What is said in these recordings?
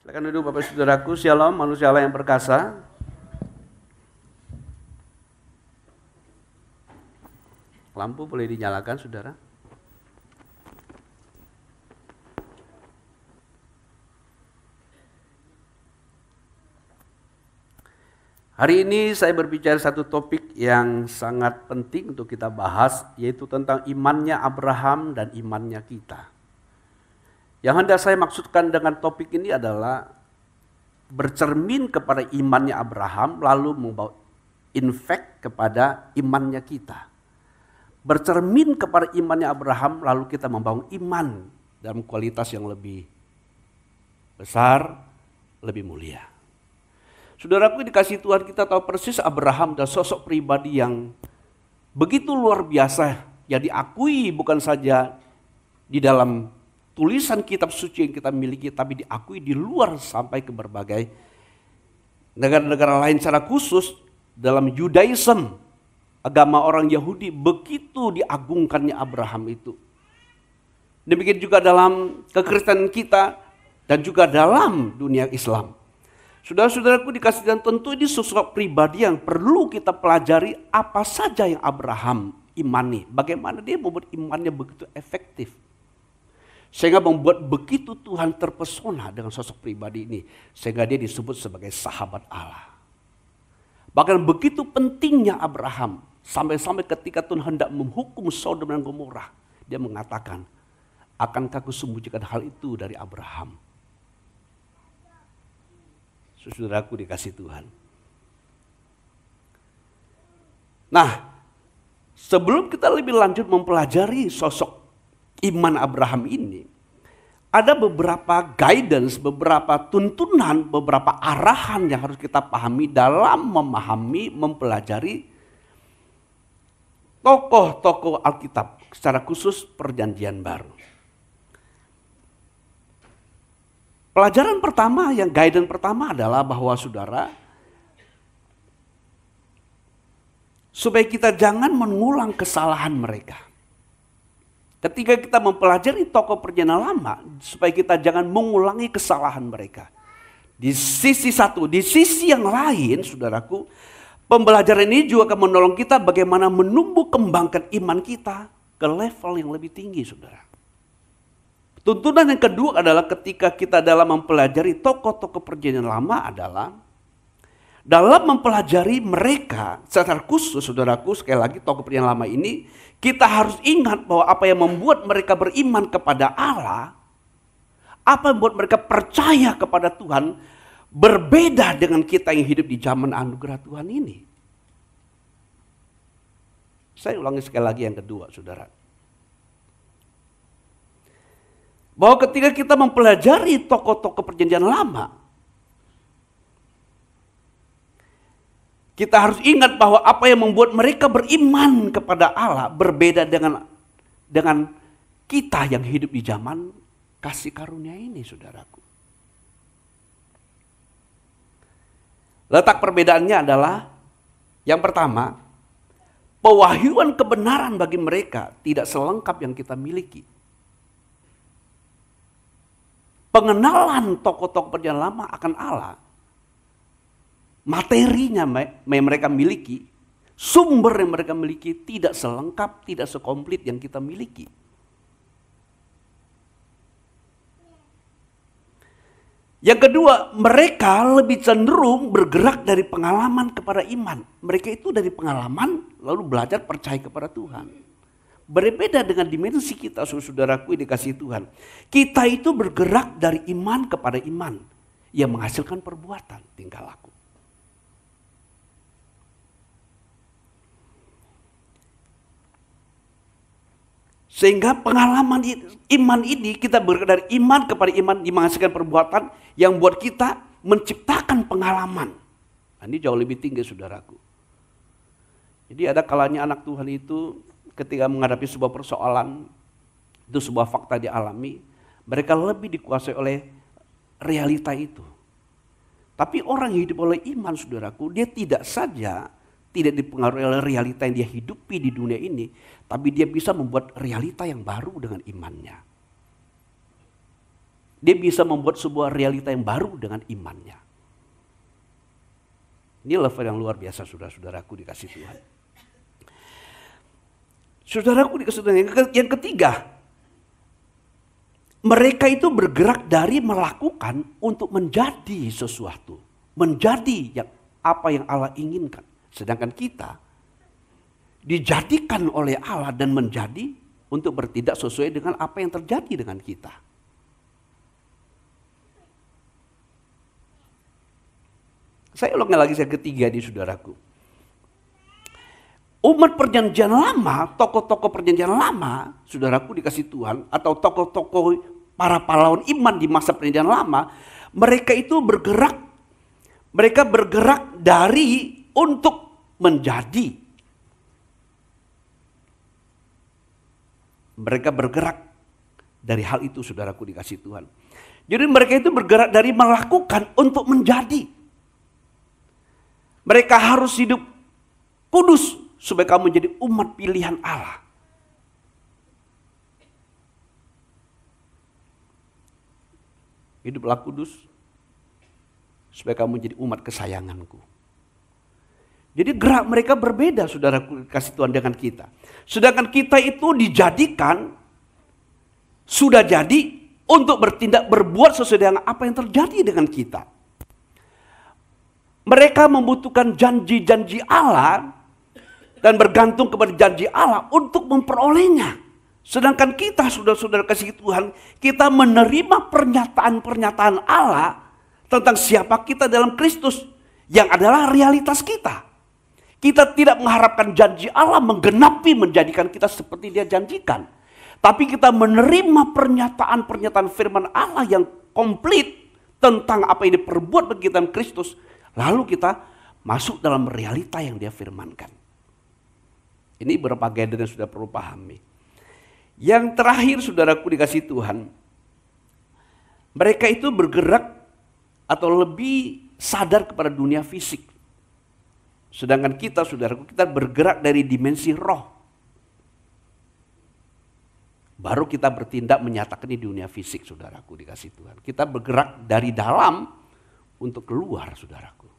Silakan duduk Bapak Saudaraku, Shalom manusia Allah yang perkasa. Lampu boleh dinyalakan Saudara. Hari ini saya berbicara satu topik yang sangat penting untuk kita bahas, yaitu tentang imannya Abraham dan imannya kita. Yang hendak saya maksudkan dengan topik ini adalah bercermin kepada imannya Abraham lalu membawa infek kepada imannya kita. Bercermin kepada imannya Abraham lalu kita membangun iman dalam kualitas yang lebih besar, lebih mulia. Saudaraku dikasih Tuhan, kita tahu persis Abraham dan sosok pribadi yang begitu luar biasa, yang diakui bukan saja di dalam tulisan kitab suci yang kita miliki, tapi diakui di luar sampai ke berbagai negara-negara lain secara khusus dalam Judaism, agama orang Yahudi, begitu diagungkannya Abraham itu. Demikian juga dalam kekristenan kita dan juga dalam dunia Islam. Saudara-saudaraku dikasih Tuhan, tentu ini sosok pribadi yang perlu kita pelajari apa saja yang Abraham imani. Bagaimana dia membuat imannya begitu efektif. Sehingga membuat begitu Tuhan terpesona dengan sosok pribadi ini. Sehingga dia disebut sebagai sahabat Allah. Bahkan begitu pentingnya Abraham. Sampai-sampai ketika Tuhan hendak menghukum Sodom dan Gomora. Dia mengatakan, akankah kusembunyikan hal itu dari Abraham? Saudaraku dikasih Tuhan. Nah, sebelum kita lebih lanjut mempelajari sosok iman Abraham ini, ada beberapa guidance, beberapa tuntunan, beberapa arahan yang harus kita pahami dalam memahami, mempelajari tokoh-tokoh Alkitab, secara khusus Perjanjian Baru. Pelajaran pertama, yang guidance pertama adalah bahwa saudara, supaya kita jangan mengulang kesalahan mereka. Ketika kita mempelajari tokoh Perjanjian Lama, supaya kita jangan mengulangi kesalahan mereka. Di sisi satu, di sisi yang lain, saudaraku, pembelajaran ini juga akan menolong kita bagaimana menumbuh kembangkan iman kita ke level yang lebih tinggi, saudara. Tuntunan yang kedua adalah ketika kita dalam mempelajari tokoh-tokoh Perjanjian Lama adalah dalam mempelajari mereka secara khusus, saudaraku, sekali lagi tokoh Perjanjian Lama ini, kita harus ingat bahwa apa yang membuat mereka beriman kepada Allah, apa yang membuat mereka percaya kepada Tuhan, berbeda dengan kita yang hidup di zaman anugerah Tuhan ini. Saya ulangi sekali lagi yang kedua, saudara. Bahwa ketika kita mempelajari tokoh-tokoh Perjanjian Lama, kita harus ingat bahwa apa yang membuat mereka beriman kepada Allah berbeda dengan kita yang hidup di zaman kasih karunia ini, saudaraku. Letak perbedaannya adalah yang pertama, pewahyuan kebenaran bagi mereka tidak selengkap yang kita miliki. Pengenalan tokoh-tokoh Perjanjian Lama akan Allah, materinya yang mereka miliki, sumber yang mereka miliki tidak selengkap, tidak sekomplit yang kita miliki. Yang kedua, mereka lebih cenderung bergerak dari pengalaman kepada iman. Mereka itu dari pengalaman lalu belajar percaya kepada Tuhan. Berbeda dengan dimensi kita, saudaraku dikasih Tuhan. Kita itu bergerak dari iman kepada iman yang menghasilkan perbuatan, tingkah laku. Sehingga pengalaman iman ini kita bergerak dari iman kepada iman yang menghasilkan perbuatan yang buat kita menciptakan pengalaman. Nah, ini jauh lebih tinggi, saudaraku. Jadi ada kalanya anak Tuhan itu ketika menghadapi sebuah persoalan, itu sebuah fakta dialami, mereka lebih dikuasai oleh realita itu. Tapi orang yang hidup oleh iman, saudaraku, dia tidak saja tidak dipengaruhi oleh realita yang dia hidupi di dunia ini, tapi dia bisa membuat realita yang baru dengan imannya. Dia bisa membuat sebuah realita yang baru dengan imannya. Ini level yang luar biasa, saudara-saudaraku dikasih Tuhan. Saudaraku dikasih Tuhan, yang ketiga, mereka itu bergerak dari melakukan untuk menjadi sesuatu. Menjadi apa yang Allah inginkan. Sedangkan kita dijadikan oleh Allah dan menjadi untuk bertindak sesuai dengan apa yang terjadi dengan kita. Saya ulangi lagi yang ketiga di saudaraku. Umat perjanjian lama, tokoh-tokoh perjanjian lama, saudaraku dikasih Tuhan, atau tokoh-tokoh para pahlawan iman di masa perjanjian lama, mereka itu bergerak dari untuk menjadi. Mereka bergerak dari hal itu, saudaraku dikasih Tuhan. Jadi mereka itu bergerak dari melakukan untuk menjadi. Mereka harus hidup kudus supaya kamu menjadi umat pilihan Allah. Hiduplah kudus supaya kamu menjadi umat kesayanganku. Jadi gerak mereka berbeda, saudaraku kasih Tuhan, dengan kita. Sedangkan kita itu dijadikan, sudah jadi untuk berbuat sesuai dengan apa yang terjadi dengan kita. Mereka membutuhkan janji-janji Allah dan bergantung kepada janji Allah untuk memperolehnya. Sedangkan kita, saudara-saudara kasih Tuhan, kita menerima pernyataan-pernyataan Allah tentang siapa kita dalam Kristus yang adalah realitas kita. Kita tidak mengharapkan janji Allah menggenapi menjadikan kita seperti Dia janjikan. Tapi kita menerima pernyataan-pernyataan firman Allah yang komplit tentang apa yang diperbuat bagi kita dalam Kristus. Lalu kita masuk dalam realita yang Dia firmankan. Ini beberapa guidance yang sudah perlu pahami. Yang terakhir, saudaraku dikasih Tuhan, mereka itu bergerak atau lebih sadar kepada dunia fisik. Sedangkan kita, saudaraku, kita bergerak dari dimensi roh. Baru kita bertindak menyatakan di dunia fisik, saudaraku dikasih Tuhan. Kita bergerak dari dalam untuk keluar, saudaraku.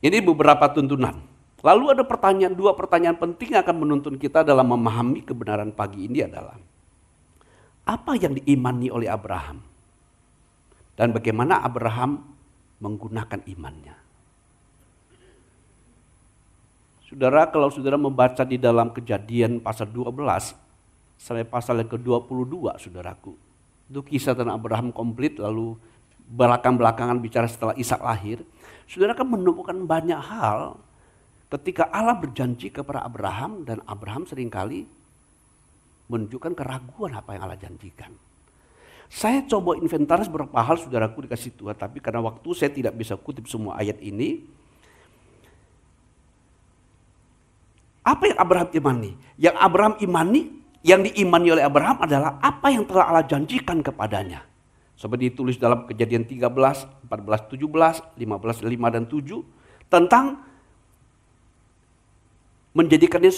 Ini beberapa tuntunan. Lalu ada dua pertanyaan penting yang akan menuntun kita dalam memahami kebenaran pagi ini adalah, apa yang diimani oleh Abraham? Dan bagaimana Abraham menggunakan imannya? Saudara, kalau saudara membaca di dalam Kejadian pasal 12 sampai pasal yang ke-22, saudaraku, itu kisah tentang Abraham komplit, lalu belakang-belakangan bicara setelah Ishak lahir, saudara kan menemukan banyak hal ketika Allah berjanji kepada Abraham dan Abraham seringkali menunjukkan keraguan apa yang Allah janjikan. Saya coba inventaris beberapa hal, saudaraku dikasih Tuhan, tapi karena waktu saya tidak bisa kutip semua ayat ini. Apa yang Abraham imani? Yang Abraham imani, yang diimani oleh Abraham adalah apa yang telah Allah janjikan kepadanya. Seperti ditulis dalam Kejadian 13, 14, 17, 15, 5 dan 7 tentang menjadikannya,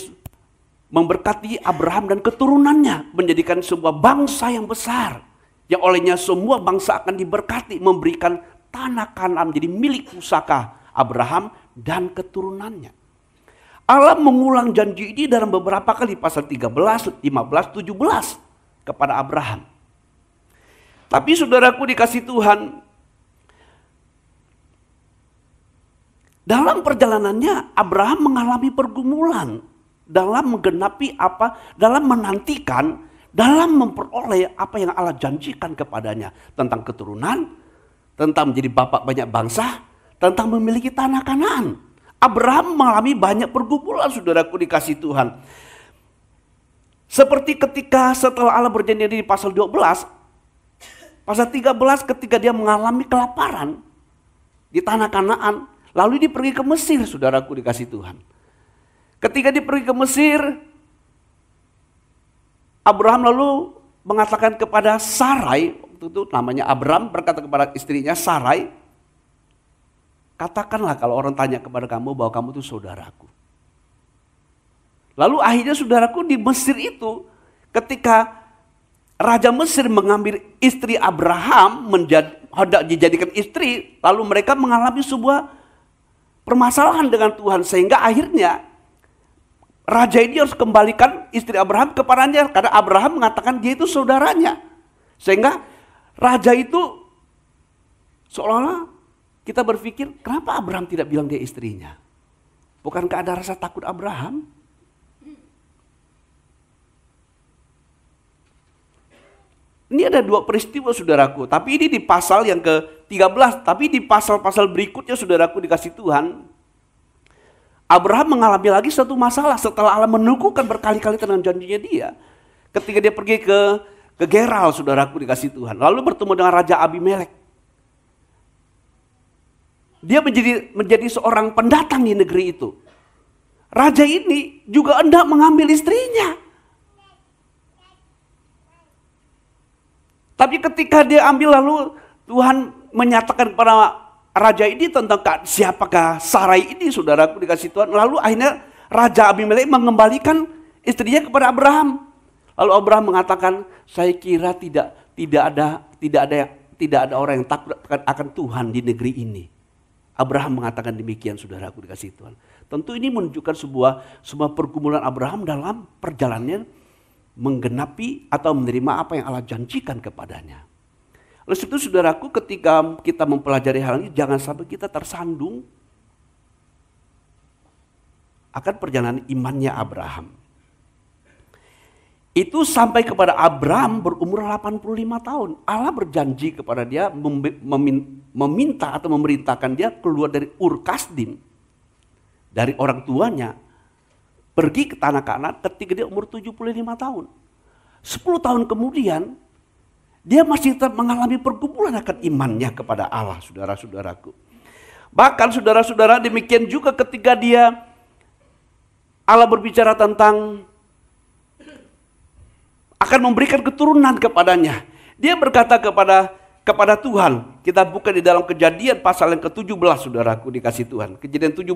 memberkati Abraham dan keturunannya, menjadikan sebuah bangsa yang besar, yang olehnya semua bangsa akan diberkati, memberikan tanah Kanaan menjadi milik pusaka Abraham dan keturunannya. Allah mengulang janji ini dalam beberapa kali, pasal 13, 15, 17 kepada Abraham. Tapi saudaraku dikasih Tuhan, dalam perjalanannya Abraham mengalami pergumulan dalam menggenapi dalam menantikan, dalam memperoleh apa yang Allah janjikan kepadanya tentang keturunan, tentang menjadi bapak banyak bangsa, tentang memiliki tanah Kanaan. Abraham mengalami banyak pergumulan, saudaraku dikasih Tuhan. Seperti ketika setelah Allah berjanji di pasal 12, pasal 13 ketika dia mengalami kelaparan di tanah Kanaan, lalu dia pergi ke Mesir, saudaraku dikasih Tuhan. Ketika dia pergi ke Mesir, Abraham lalu mengatakan kepada Sarai, waktu itu namanya Abraham, berkata kepada istrinya Sarai, katakanlah kalau orang tanya kepada kamu bahwa kamu itu saudaraku. Lalu akhirnya saudaraku di Mesir itu, ketika Raja Mesir mengambil istri Abraham, hendak dijadikan istri, lalu mereka mengalami sebuah permasalahan dengan Tuhan, sehingga akhirnya raja ini harus kembalikan istri Abraham kepadanya, karena Abraham mengatakan dia itu saudaranya. Sehingga raja itu seolah-olah kita berpikir, kenapa Abraham tidak bilang dia istrinya? Bukankah ada rasa takut Abraham? Ini ada dua peristiwa saudaraku, tapi ini di pasal yang ke-13, tapi di pasal-pasal berikutnya saudaraku dikasih Tuhan, Abraham mengalami lagi satu masalah setelah Allah meneguhkan berkali-kali tentang janjinya dia. Ketika dia pergi ke Gerar, saudaraku dikasih Tuhan, lalu bertemu dengan Raja Abimelek. Dia menjadi seorang pendatang di negeri itu. Raja ini juga hendak mengambil istrinya. Tapi ketika dia ambil, lalu Tuhan menyatakan kepada raja ini tentang siapakah Sarai ini, saudaraku dikasih Tuhan. Lalu akhirnya Raja Abimelek mengembalikan istrinya kepada Abraham. Lalu Abraham mengatakan, saya kira tidak ada orang yang takut akan Tuhan di negeri ini. Abraham mengatakan demikian, saudaraku dikasih Tuhan. Tentu ini menunjukkan sebuah pergumulan Abraham dalam perjalanannya menggenapi atau menerima apa yang Allah janjikan kepadanya. Oleh sebab itu saudaraku, ketika kita mempelajari hal ini, jangan sampai kita tersandung akan perjalanan imannya Abraham. Itu sampai kepada Abraham berumur 85 tahun. Allah berjanji kepada dia, meminta atau memerintahkan dia keluar dari Ur Kasdim, dari orang tuanya, pergi ke tanah Kanaan ketika dia umur 75 tahun. 10 tahun kemudian, dia masih tetap mengalami pergumulan akan imannya kepada Allah, saudara-saudaraku. Bahkan saudara-saudara, demikian juga ketika Allah berbicara tentang akan memberikan keturunan kepadanya. Dia berkata kepada Tuhan, kita buka di dalam Kejadian pasal yang ke-17, saudaraku dikasih Tuhan. Kejadian 17.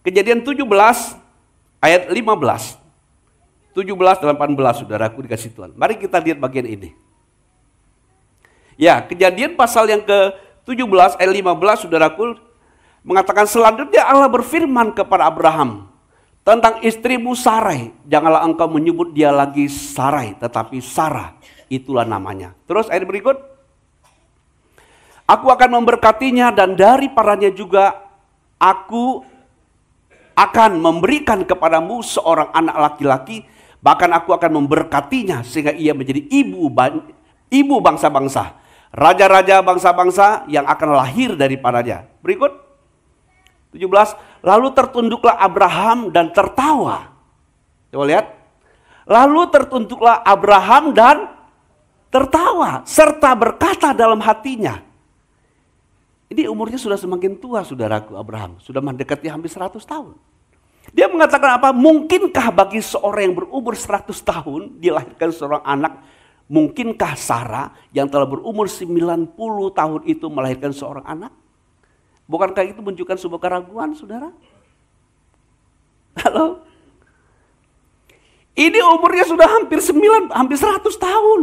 Kejadian 17 ayat 15. 17 dan 18, saudaraku dikasih Tuhan. Mari kita lihat bagian ini. Ya, Kejadian pasal yang ke-17 ayat 15, saudaraku, mengatakan selanjutnya Allah berfirman kepada Abraham tentang istrimu Sarai. Janganlah engkau menyebut dia lagi Sarai, tetapi Sarah, itulah namanya. Terus ayat berikut. Aku akan memberkatinya dan dari padanya juga aku akan memberikan kepadamu seorang anak laki-laki, bahkan aku akan memberkatinya sehingga ia menjadi ibu bangsa-bangsa, raja-raja bangsa-bangsa yang akan lahir daripadanya. Berikut 17, lalu tertunduklah Abraham dan tertawa. Coba lihat. Lalu tertunduklah Abraham dan tertawa serta berkata dalam hatinya. Ini umurnya sudah semakin tua, saudaraku. Abraham sudah mendekati hampir 100 tahun. Dia mengatakan apa? Mungkinkah bagi seorang yang berumur 100 tahun dilahirkan seorang anak? Mungkinkah Sarah yang telah berumur 90 tahun itu melahirkan seorang anak? Bukankah itu menunjukkan sebuah keraguan, saudara? Halo? Ini umurnya sudah hampir 100 tahun.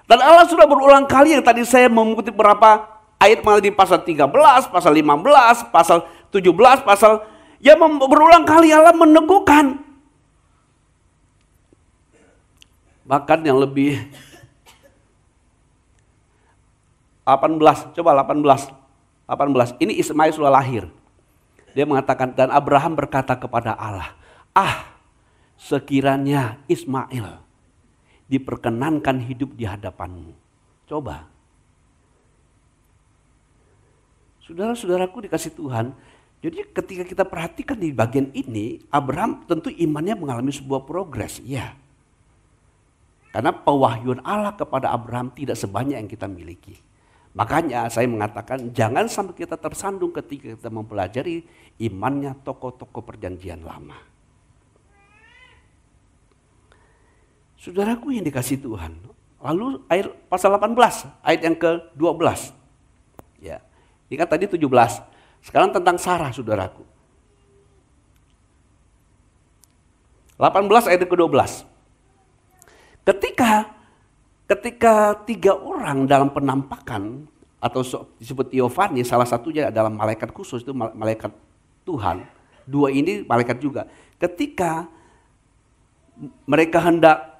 Dan Allah sudah berulang kali, yang tadi saya mengutip beberapa ayat malah di pasal 13, pasal 15, pasal 17, pasal yang berulang kali Allah meneguhkan. Bahkan yang lebih 18, coba 18. Ini Ismail sudah lahir. Dia mengatakan, dan Abraham berkata kepada Allah, sekiranya Ismail diperkenankan hidup di hadapanmu. Coba. Saudara-saudaraku dikasih Tuhan, jadi ketika kita perhatikan di bagian ini, Abraham tentu imannya mengalami sebuah progres, ya. Karena pewahyuan Allah kepada Abraham tidak sebanyak yang kita miliki. Makanya saya mengatakan jangan sampai kita tersandung ketika kita mempelajari imannya tokoh-tokoh perjanjian lama. Saudaraku yang dikasih Tuhan, lalu ayat pasal 18, ayat yang ke-12. Ya. Ini kan tadi 17. Sekarang tentang Sarah, saudaraku. 18 ayat ke-12. Ketika 3 orang dalam penampakan, atau disebut Theophany, salah satunya adalah malaikat khusus, itu malaikat Tuhan. 2 ini malaikat juga. Ketika mereka hendak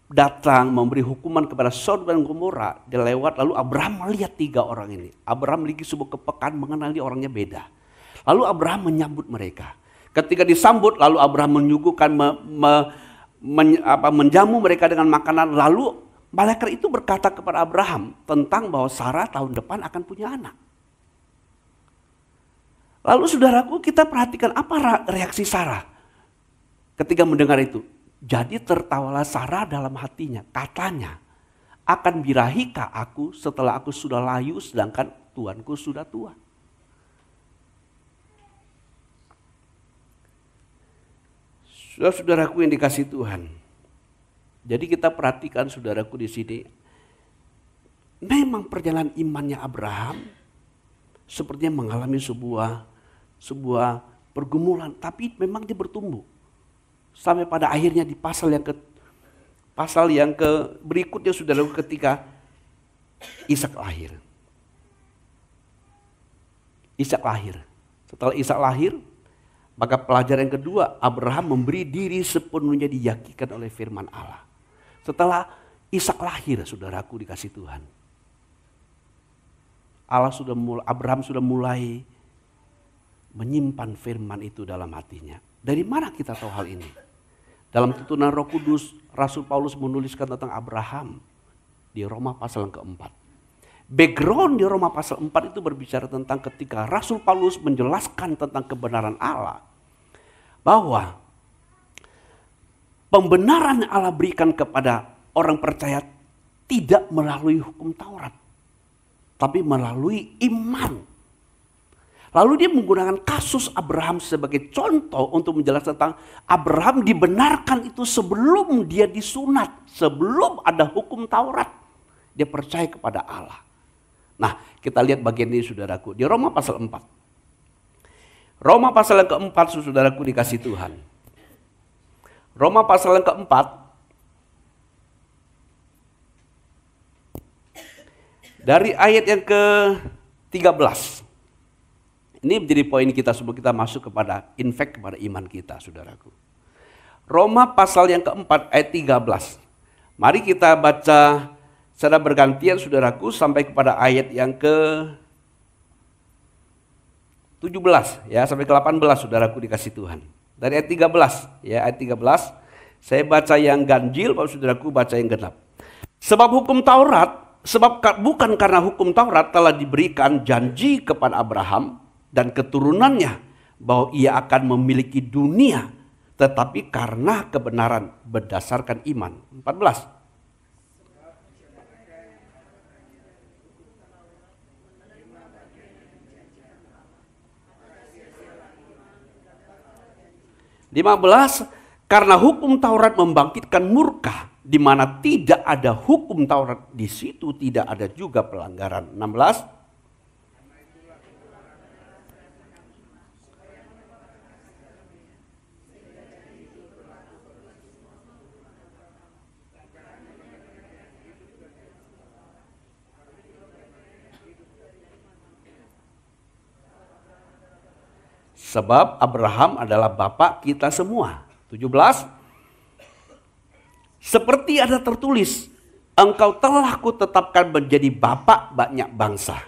datang memberi hukuman kepada Sodom dan Gomora, dia lewat, lalu Abraham melihat 3 orang ini. Abraham memiliki sebuah kepekaan mengenali orangnya beda. Lalu Abraham menyambut mereka. Ketika disambut, lalu Abraham menyuguhkan, menjamu mereka dengan makanan. Lalu malaikat itu berkata kepada Abraham tentang bahwa Sarah tahun depan akan punya anak. Lalu saudaraku, kita perhatikan apa reaksi Sarah ketika mendengar itu. Jadi tertawalah Sarah dalam hatinya, katanya, akan birahikah aku setelah aku sudah layu sedangkan tuanku sudah tua. Saudaraku yang dikasihi Tuhan. Jadi kita perhatikan saudaraku di sini, memang perjalanan imannya Abraham sepertinya mengalami sebuah pergumulan, tapi memang dia bertumbuh. Sampai pada akhirnya di pasal yang berikutnya saudaraku, ketika Ishak lahir. Setelah Ishak lahir, maka pelajaran yang kedua, Abraham memberi diri sepenuhnya diyakinkan oleh firman Allah. Setelah Ishak lahir, saudaraku dikasih Tuhan, Abraham sudah mulai menyimpan firman itu dalam hatinya. Dari mana kita tahu hal ini? Dalam tuntunan Roh Kudus, Rasul Paulus menuliskan tentang Abraham di Roma pasal yang keempat. Background di Roma pasal 4 itu berbicara tentang ketika Rasul Paulus menjelaskan tentang kebenaran Allah, bahwa pembenaran yang Allah berikan kepada orang percaya tidak melalui hukum Taurat, tapi melalui iman. Lalu dia menggunakan kasus Abraham sebagai contoh untuk menjelaskan tentang Abraham dibenarkan itu sebelum dia disunat, sebelum ada hukum Taurat. Dia percaya kepada Allah. Nah, kita lihat bagian ini saudaraku, di Roma pasal 4. Roma pasal yang keempat, saudaraku dikasih Tuhan. Roma pasal yang keempat, dari ayat yang ke-13. Ini menjadi poin kita sebelum kita masuk kepada iman kita, saudaraku. Roma pasal yang keempat ayat 13. Mari kita baca secara bergantian, saudaraku, sampai kepada ayat yang ke-17 ya, sampai ke-18, saudaraku dikasih Tuhan. Dari ayat 13 ya, ayat 13 saya baca yang ganjil, saudaraku baca yang genap. Sebab bukan karena hukum Taurat telah diberikan janji kepada Abraham dan keturunannya bahwa ia akan memiliki dunia, tetapi karena kebenaran berdasarkan iman. 14. Karena hukum Taurat membangkitkan murka, di mana tidak ada hukum Taurat, di situ tidak ada juga pelanggaran. 16. Sebab Abraham adalah bapak kita semua. 17. Seperti ada tertulis, engkau telah kutetapkan menjadi bapak banyak bangsa.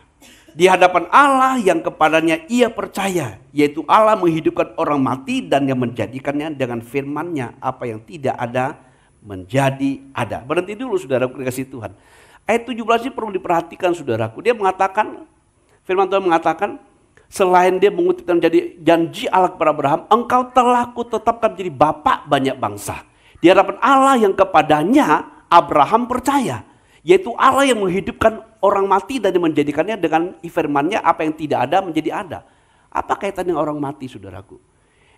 Di hadapan Allah yang kepadanya ia percaya, yaitu Allah menghidupkan orang mati dan yang menjadikannya dengan firman-Nya apa yang tidak ada menjadi ada. Berhenti dulu saudaraku dikasih Tuhan. Ayat 17 ini perlu diperhatikan saudaraku. Dia mengatakan, firman Tuhan mengatakan, selain dia mengutipkan menjadi janji Allah kepada Abraham, engkau telah kutetapkan menjadi bapak banyak bangsa. Di hadapan Allah yang kepadanya Abraham percaya, yaitu Allah yang menghidupkan orang mati dan menjadikannya dengan firman-Nya apa yang tidak ada menjadi ada. Apa kaitannya dengan orang mati, saudaraku?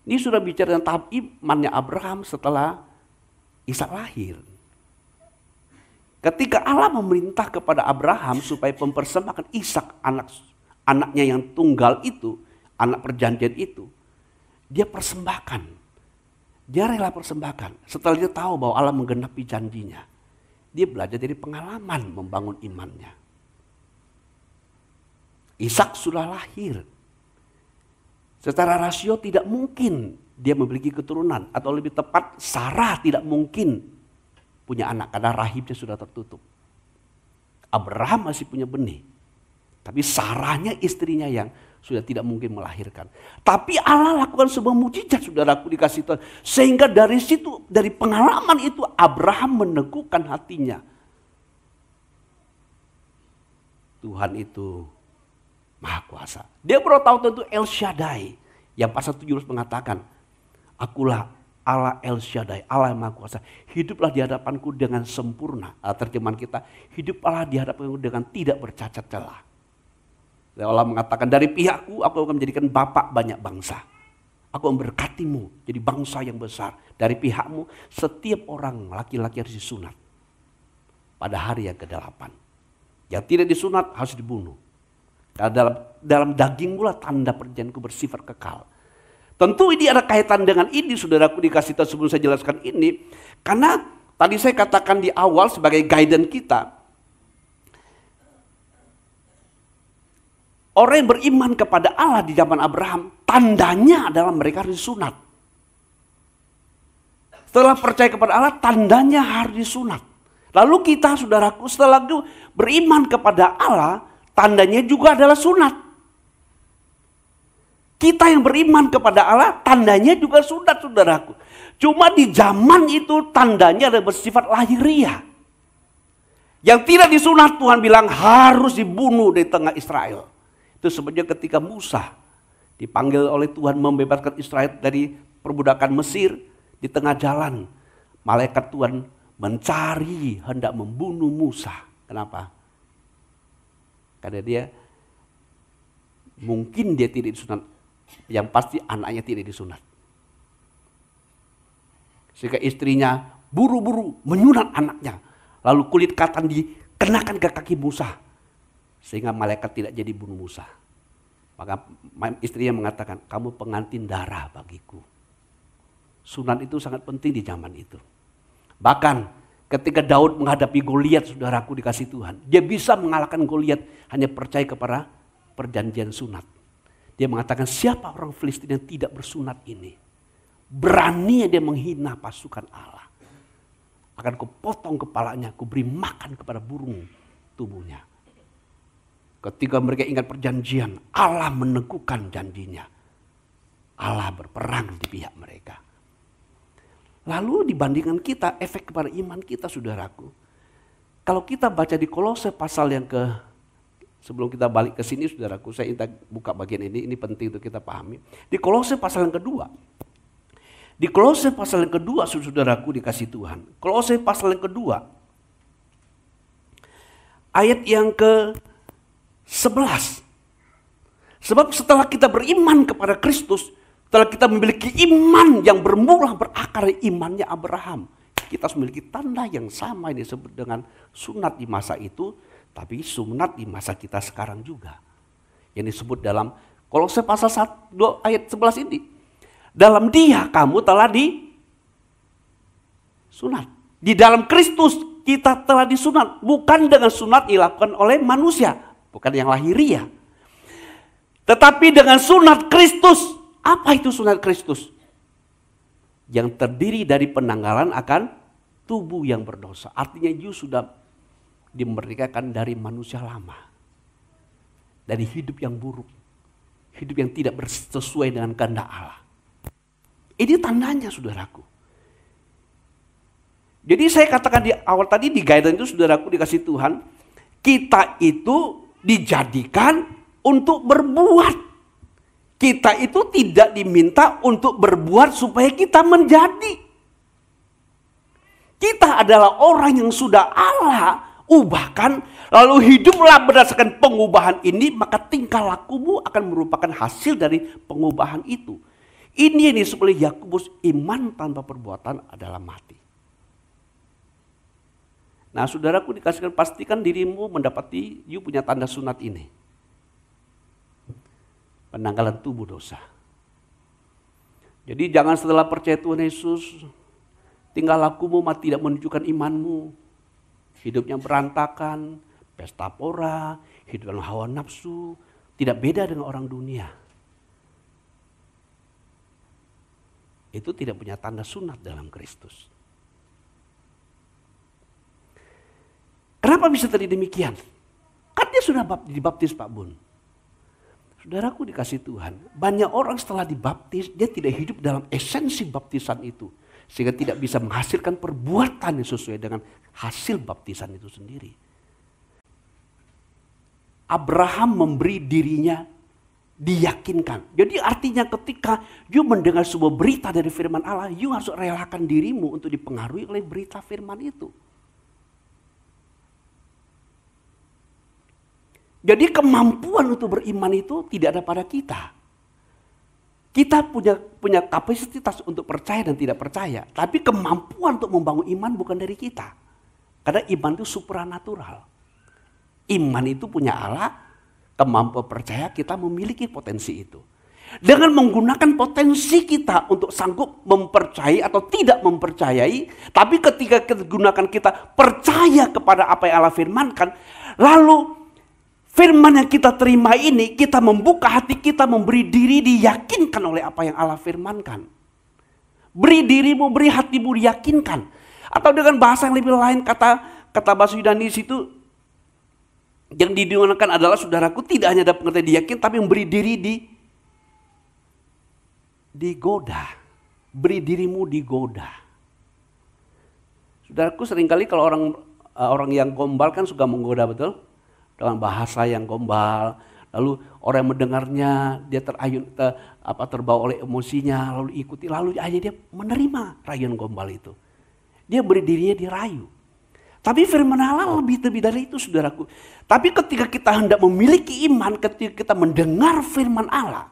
Ini sudah bicara tentang tahap imannya Abraham setelah Ishak lahir. Ketika Allah memerintah kepada Abraham supaya mempersembahkan Ishak, anaknya yang tunggal itu, anak perjanjian itu, dia persembahkan. Dia rela persembahkan. Setelah dia tahu bahwa Allah menggenapi janjinya, dia belajar dari pengalaman membangun imannya. Ishak sudah lahir. Secara rasio tidak mungkin dia memiliki keturunan. Atau lebih tepat, Sarah tidak mungkin punya anak karena rahimnya sudah tertutup. Abraham masih punya benih. Tapi Sarahnya, istrinya yang sudah tidak mungkin melahirkan. Tapi Allah lakukan sebuah mujizat, saudaraku, dikasih Tuhan. Sehingga dari situ, dari pengalaman itu, Abraham meneguhkan hatinya. Tuhan itu Maha Kuasa. Dia baru tahu tentu El Shaddai. Yang pasal 17 mengatakan, akulah Allah El Shaddai, Allah yang Maha Kuasa. Hiduplah di hadapanku dengan sempurna. Terjemahan kita, hiduplah di hadapanku dengan tidak bercacat celah. Allah mengatakan, dari pihakku aku akan menjadikan bapak banyak bangsa. Aku memberkatimu jadi bangsa yang besar. Dari pihakmu setiap orang laki-laki harus disunat pada hari yang ke-8. Yang tidak disunat harus dibunuh. Karena dalam dagingmu lah tanda perjanjianku bersifat kekal. Tentu ini ada kaitan dengan ini, saudaraku, dikasih tahu sebelum saya jelaskan ini. Karena tadi saya katakan di awal sebagai guidance kita, orang yang beriman kepada Allah di zaman Abraham, tandanya adalah mereka harus disunat. Setelah percaya kepada Allah, tandanya harus disunat. Lalu kita, saudaraku, setelah itu beriman kepada Allah, tandanya juga adalah sunat. Kita yang beriman kepada Allah, tandanya juga sunat, saudaraku. Cuma di zaman itu tandanya adalah bersifat lahiriah. Yang tidak disunat, Tuhan bilang harus dibunuh di tengah Israel. Itu sebabnya ketika Musa dipanggil oleh Tuhan membebaskan Israel dari perbudakan Mesir, di tengah jalan malaikat Tuhan mencari, hendak membunuh Musa. Kenapa? Karena mungkin dia tidak disunat, yang pasti anaknya tidak disunat. Sehingga istrinya buru-buru menyunat anaknya, lalu kulit katan dikenakan ke kaki Musa. Sehingga malaikat tidak jadi bunuh Musa. Maka istrinya mengatakan, kamu pengantin darah bagiku. Sunat itu sangat penting di zaman itu. Bahkan ketika Daud menghadapi Goliat, saudaraku dikasih Tuhan, dia bisa mengalahkan Goliat hanya percaya kepada perjanjian sunat. Dia mengatakan, siapa orang Filistin yang tidak bersunat ini? Berani dia menghina pasukan Allah. Akan kupotong kepalanya, kuberi makan kepada burung tubuhnya. Ketika mereka ingat perjanjian, Allah meneguhkan janjinya. Allah berperang di pihak mereka. Lalu dibandingkan kita, efek kepada iman kita, saudaraku. Kalau kita baca di Kolose pasal yang sebelum kita balik ke sini, saudaraku, saya ingin buka bagian ini penting untuk kita pahami. Di Kolose pasal yang kedua. Di Kolose pasal yang kedua, saudaraku dikasih Tuhan. Kolose pasal yang kedua. Ayat yang ke-11. Sebab setelah kita beriman kepada Kristus, setelah kita memiliki iman yang bermula berakar imannya Abraham, kita memiliki tanda yang sama yang disebut dengan sunat di masa itu, tapi sunat di masa kita sekarang juga. Yang disebut dalam Kolose pasal 1 ayat 11 ini. Dalam Dia kamu telah disunat. Di dalam Kristus kita telah disunat, bukan dengan sunat dilakukan oleh manusia. Bukan yang lahiriah. Tetapi dengan sunat Kristus. Apa itu sunat Kristus? Yang terdiri dari penanggalan akan tubuh yang berdosa. Artinya you sudah dimerdekakan dari manusia lama. Dari hidup yang buruk. Hidup yang tidak sesuai dengan kehendak Allah. Ini tandanya, saudaraku. Jadi saya katakan di awal tadi di guidance itu, saudaraku dikasih Tuhan. Kita itu dijadikan untuk berbuat. Kita itu tidak diminta untuk berbuat supaya kita menjadi. Kita adalah orang yang sudah Allah ubahkan, lalu hiduplah berdasarkan pengubahan ini, maka tingkah lakumu akan merupakan hasil dari pengubahan itu. Ini yang disebut oleh Yakobus, iman tanpa perbuatan adalah mati. Nah, saudaraku dikasihkan, pastikan dirimu mendapati you punya tanda sunat ini. Penanggalan tubuh dosa. Jadi jangan setelah percaya Tuhan Yesus, tingkah lakumu tidak menunjukkan imanmu. Hidupnya berantakan, pesta pora, hidup dalam hawa nafsu, tidak beda dengan orang dunia. Itu tidak punya tanda sunat dalam Kristus. Kenapa bisa terjadi demikian? Kan dia sudah dibaptis Pak Bun. Saudaraku dikasih Tuhan, banyak orang setelah dibaptis, dia tidak hidup dalam esensi baptisan itu. Sehingga tidak bisa menghasilkan perbuatan yang sesuai dengan hasil baptisan itu sendiri. Abraham memberi dirinya diyakinkan. Jadi artinya ketika you mendengar sebuah berita dari firman Allah, you harus relakan dirimu untuk dipengaruhi oleh berita firman itu. Jadi kemampuan untuk beriman itu tidak ada pada kita. Kita punya kapasitas untuk percaya dan tidak percaya. Tapi kemampuan untuk membangun iman bukan dari kita. Karena iman itu supranatural. Iman itu punya Allah, kemampuan percaya kita memiliki potensi itu. Dengan menggunakan potensi kita untuk sanggup mempercayai atau tidak mempercayai. Tapi ketika kita gunakan kita percaya kepada apa yang Allah firmankan. Lalu firman yang kita terima ini, kita membuka hati kita, memberi diri diyakinkan oleh apa yang Allah firmankan. Beri dirimu, beri hatimu diyakinkan. Atau dengan bahasa yang lebih lain, kata bahasa Yunani itu, yang digunakan adalah saudaraku tidak hanya dapat pengertian diyakin, tapi memberi diri digoda. Beri dirimu digoda. Saudaraku seringkali kalau orang yang gombal kan suka menggoda, betul? Dengan bahasa yang gombal, lalu orang yang mendengarnya dia terbawa oleh emosinya, lalu ikuti, lalu akhirnya dia menerima rayuan gombal itu. Dia beri dirinya dirayu. Tapi firman Allah lebih dari itu saudaraku. Tapi ketika kita hendak memiliki iman, ketika kita mendengar firman Allah,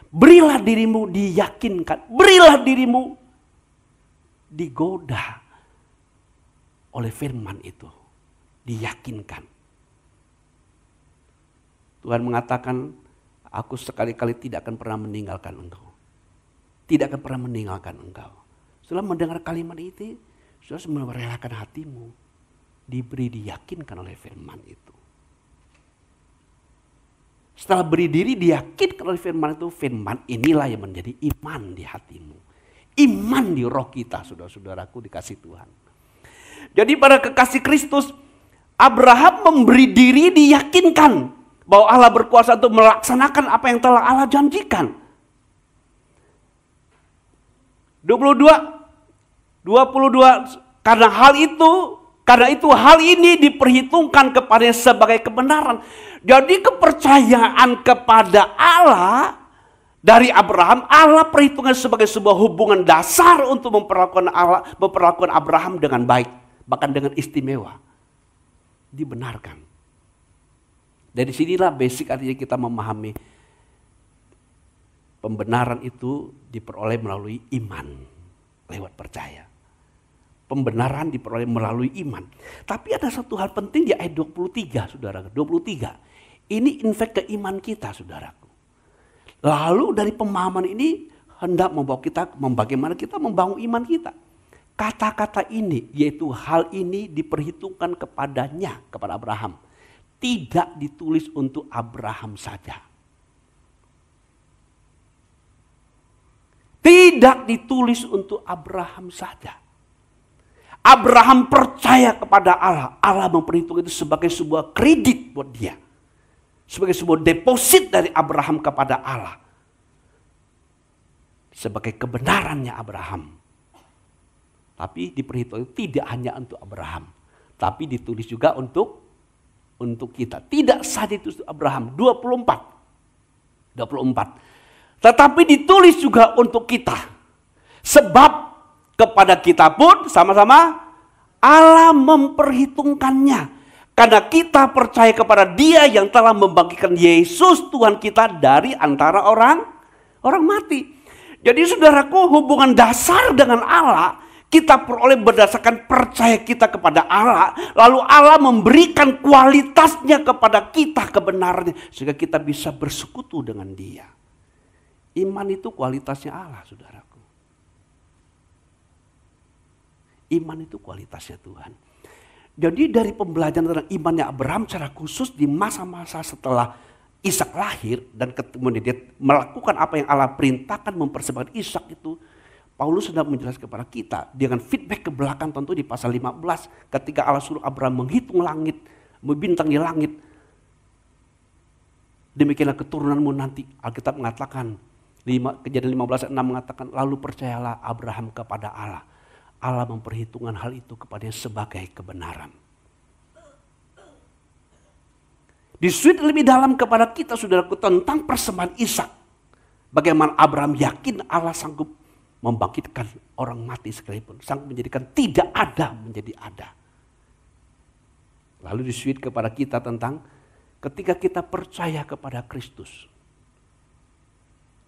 berilah dirimu diyakinkan, berilah dirimu digoda oleh firman itu, diyakinkan. Tuhan mengatakan, aku sekali-kali tidak akan pernah meninggalkan engkau. Tidak akan pernah meninggalkan engkau. Setelah mendengar kalimat itu, saudara merelakan hatimu, diberi diyakinkan oleh firman itu. Setelah beri diri diyakinkan oleh firman itu, firman inilah yang menjadi iman di hatimu. Iman di roh kita, saudara-saudaraku dikasih Tuhan. Jadi pada kekasih Kristus, Abraham memberi diri diyakinkan bahwa Allah berkuasa untuk melaksanakan apa yang telah Allah janjikan. 22, karena itu hal ini diperhitungkan kepadanya sebagai kebenaran. Jadi kepercayaan kepada Allah dari Abraham, Allah perhitungkan sebagai sebuah hubungan dasar untuk memperlakukan Abraham dengan baik, bahkan dengan istimewa. Dibenarkan. Dari sinilah basic artinya kita memahami pembenaran itu diperoleh melalui iman, lewat percaya. Pembenaran diperoleh melalui iman. Tapi ada satu hal penting di ayat 23, saudara. 23. Ini infek ke iman kita, saudaraku. Lalu dari pemahaman ini hendak membawa kita, bagaimana kita membangun iman kita. Kata-kata ini, yaitu hal ini diperhitungkan kepadanya, kepada Abraham. Tidak ditulis untuk Abraham saja. Tidak ditulis untuk Abraham saja. Abraham percaya kepada Allah. Allah memperhitungkan itu sebagai sebuah kredit buat dia. Sebagai sebuah deposit dari Abraham kepada Allah. Sebagai kebenarannya Abraham. Tapi diperhitungkan tidak hanya untuk Abraham. Tapi ditulis juga untuk kita. Tidak saja itu Abraham. 24. Tetapi ditulis juga untuk kita. Sebab kepada kita pun sama-sama Allah memperhitungkannya. Karena kita percaya kepada Dia yang telah membangkitkan Yesus Tuhan kita dari antara orang mati. Jadi saudaraku, hubungan dasar dengan Allah kita peroleh berdasarkan percaya kita kepada Allah. Lalu Allah memberikan kualitasnya kepada kita, kebenarannya. Sehingga kita bisa bersekutu dengan Dia. Iman itu kualitasnya Allah, saudaraku. Iman itu kualitasnya Tuhan. Jadi dari pembelajaran tentang imannya Abraham secara khusus di masa-masa setelah Ishak lahir dan kemudian dia melakukan apa yang Allah perintahkan mempersembahkan Ishak itu, Paulus sedang menjelaskan kepada kita dengan feedback ke belakang tentu di pasal 15 ketika Allah suruh Abraham menghitung langit, bintang di langit. Demikianlah keturunanmu nanti. Alkitab mengatakan, Kejadian 15:6 mengatakan, lalu percayalah Abraham kepada Allah. Allah memperhitungkan hal itu kepadanya sebagai kebenaran. Disuit lebih dalam kepada kita saudaraku tentang persembahan Ishak. Bagaimana Abraham yakin Allah sanggup membangkitkan orang mati sekalipun. Sanggup menjadikan tidak ada menjadi ada. Lalu disuit kepada kita tentang ketika kita percaya kepada Kristus.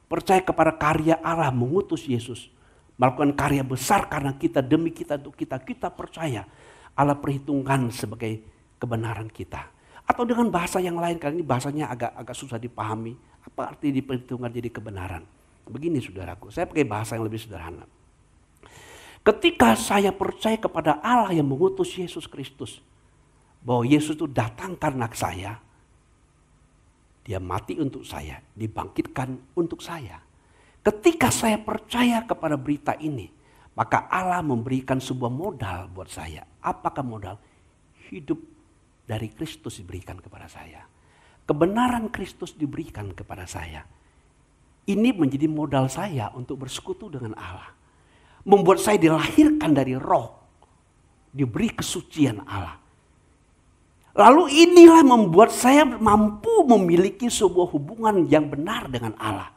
Percaya kepada karya Allah mengutus Yesus. Melakukan karya besar karena kita, demi kita, untuk kita. Kita percaya Allah perhitungkan sebagai kebenaran kita. Atau dengan bahasa yang lain, kali ini bahasanya agak susah dipahami. Apa arti diperhitungkan jadi kebenaran? Begini saudaraku, saya pakai bahasa yang lebih sederhana. Ketika saya percaya kepada Allah yang mengutus Yesus Kristus. Bahwa Yesus itu datang karena saya. Dia mati untuk saya, dibangkitkan untuk saya. Ketika saya percaya kepada berita ini, maka Allah memberikan sebuah modal buat saya. Apakah modal? Hidup dari Kristus diberikan kepada saya. Kebenaran Kristus diberikan kepada saya. Ini menjadi modal saya untuk bersekutu dengan Allah. Membuat saya dilahirkan dari roh. Diberi kesucian Allah. Lalu inilah membuat saya mampu memiliki sebuah hubungan yang benar dengan Allah.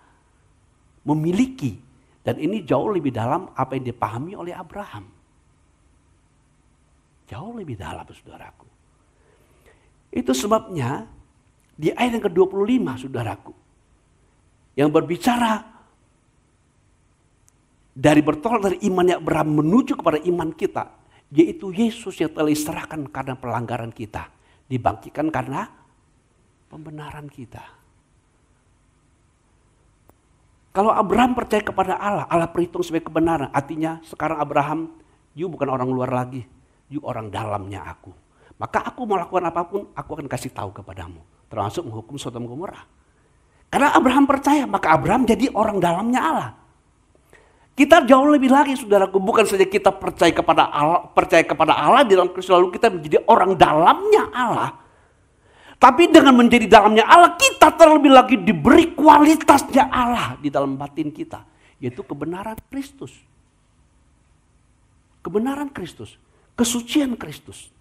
Memiliki. Dan ini jauh lebih dalam apa yang dipahami oleh Abraham. Jauh lebih dalam saudaraku. Itu sebabnya di ayat yang ke-25 saudaraku. Yang berbicara dari bertolak dari imannya Abraham menuju kepada iman kita. Yaitu Yesus yang telah diserahkan karena pelanggaran kita. Dibangkitkan karena pembenaran kita. Kalau Abraham percaya kepada Allah, Allah perhitung sebagai kebenaran. Artinya sekarang Abraham, you bukan orang luar lagi. You orang dalamnya aku. Maka aku mau lakukan apapun, aku akan kasih tahu kepadamu. Termasuk menghukum Sodom Gomora. Karena Abraham percaya, maka Abraham jadi orang dalamnya Allah. Kita jauh lebih lagi saudaraku. Bukan saja kita percaya kepada Allah di dalam Kristus, lalu kita menjadi orang dalamnya Allah. Tapi dengan menjadi dalamnya Allah, kita terlebih lagi diberi kualitasnya Allah di dalam batin kita. Yaitu kebenaran Kristus. Kebenaran Kristus. Kesucian Kristus.